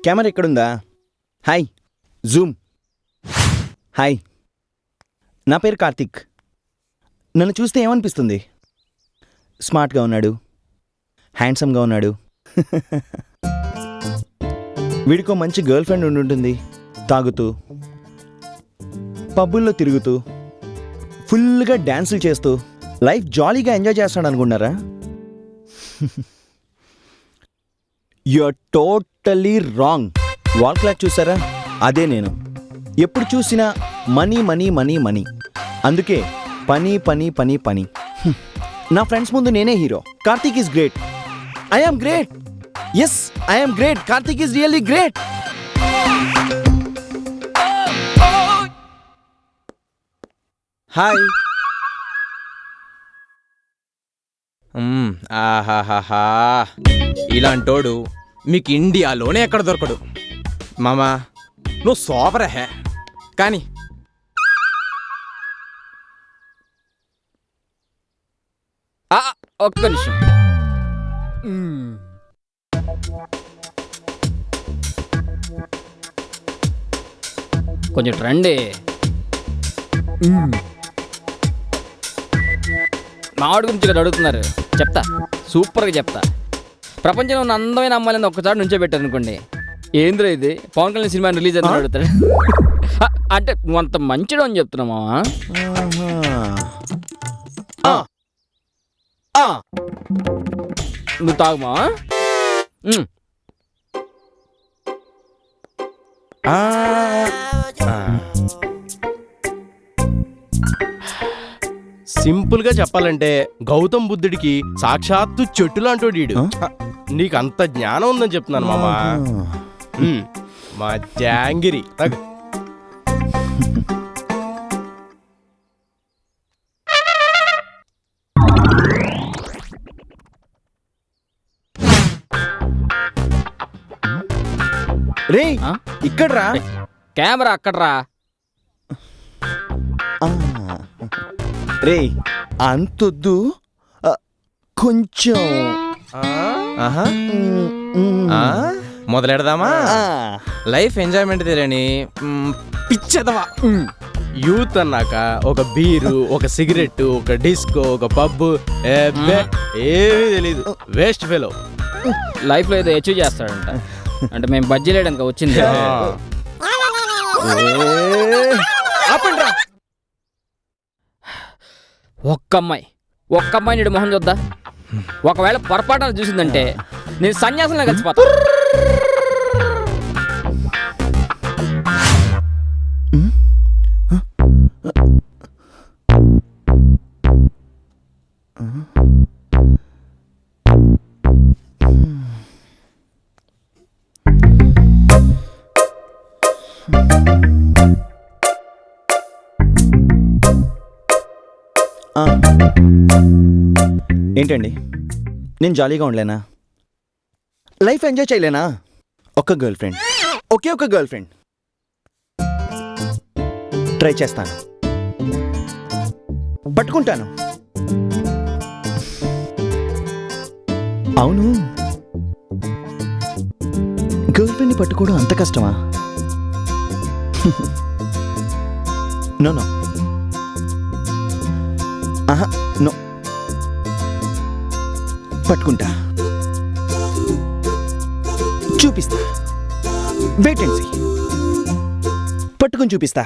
Camera ఎక్కడుందా? Hi, Zoom. Hi, నా పేరు కార్తిక్. నన్ను చూస్తే ఏమనిపిస్తుంది? స్మార్ట్గా ఉన్నాడు, హ్యాండ్సమ్గా ఉన్నాడు. వీడికో మంచి గర్ల్ ఫ్రెండ్ ఉండుంటుంది. తాగుతూ, పబ్బుల్లో తిరుగుతూ, ఫుల్గా డ్యాన్సులు చేస్తూ లైఫ్ జాలీగా ఎంజాయ్ చేస్తాడు అనుకున్నారా? You're totally wrong. Wall clock చూసారా? అదే నేను. ఎప్పుడు చూసినా మనీ మనీ మనీ మనీ. అందుకే పని పని పని పని. నా ఫ్రెండ్స్ ముందు నేనే hero. Karthik is great. I am great. Yes, I am great. Karthik is really great. Hi. ఆహాహాహా, ఇలాంటోడు మీకు ఇండియాలోనే ఎక్కడ దొరకడు. మామా నువ్వు సూపర్ హే. కానీ ఒక్క నిమిషం. కొంచెం రండి. మావాడి గురించి ఇక్కడ అడుగుతున్నారు. చెప్తా, సూపర్గా చెప్తా. ప్రపంచంలో ఉన్న అందమైన అమ్మాయిలను ఒక్కసారి నుంచో పెట్టారు అనుకోండి. ఏంద్రా ఇది, పవన్ కళ్యాణ్ సినిమా రిలీజ్ అని అడుగుతాడు. అంటే నువ్వు అంత మంచిడు అని చెప్తున్నావా? నువ్వు తాగుమా? సింపుల్ గా చెప్పాలంటే గౌతమ్ బుద్ధుడికి సాక్షాత్తు చెట్టు లాంటోడు ఈడు. నీకు అంత జ్ఞానం ఉందని చెప్తున్నాను మామా. మా జాంగిరి రే, ఇక్కడ్రా. కెమెరా అక్కడ్రా. రే, అంతొద్దు, కొంచెం. మొదలెడదామా? లైఫ్ ఎంజాయ్మెంట్ తీరని పిచ్చదవా. యూత్ అన్నాక ఒక బీరు, ఒక సిగరెట్, ఒక డిస్కో, ఒక పబ్, ఏమీ తెలీదు. Waste fellow. లైఫ్లో ఏదో అచీవ్ చేస్తాడంట. అంటే మేము బజ్జీ లేడానికి వచ్చింది. ఒక్క అమ్మాయి నీడు మొహం చూద్దా. ఒకవేళ పొరపాటున చూసిందంటే నేను సన్యాసంలో కలిసిపోతా. ఏంటండి, నేను జాలీగా ఉండలేనా? Life enjoy చేయలేనా? ఒక్క గర్ల్ ఫ్రెండ్, ఒకే ఒక గర్ల్ ఫ్రెండ్. ట్రై చేస్తాను, పట్టుకుంటాను. అవును, గర్ల్ ఫ్రెండ్ని పట్టుకోవడం అంత కష్టమా? నో నో, ఆహా నో. పట్టుకుంటా, చూపిస్తా. Wait and see. పట్టుకుని చూపిస్తా.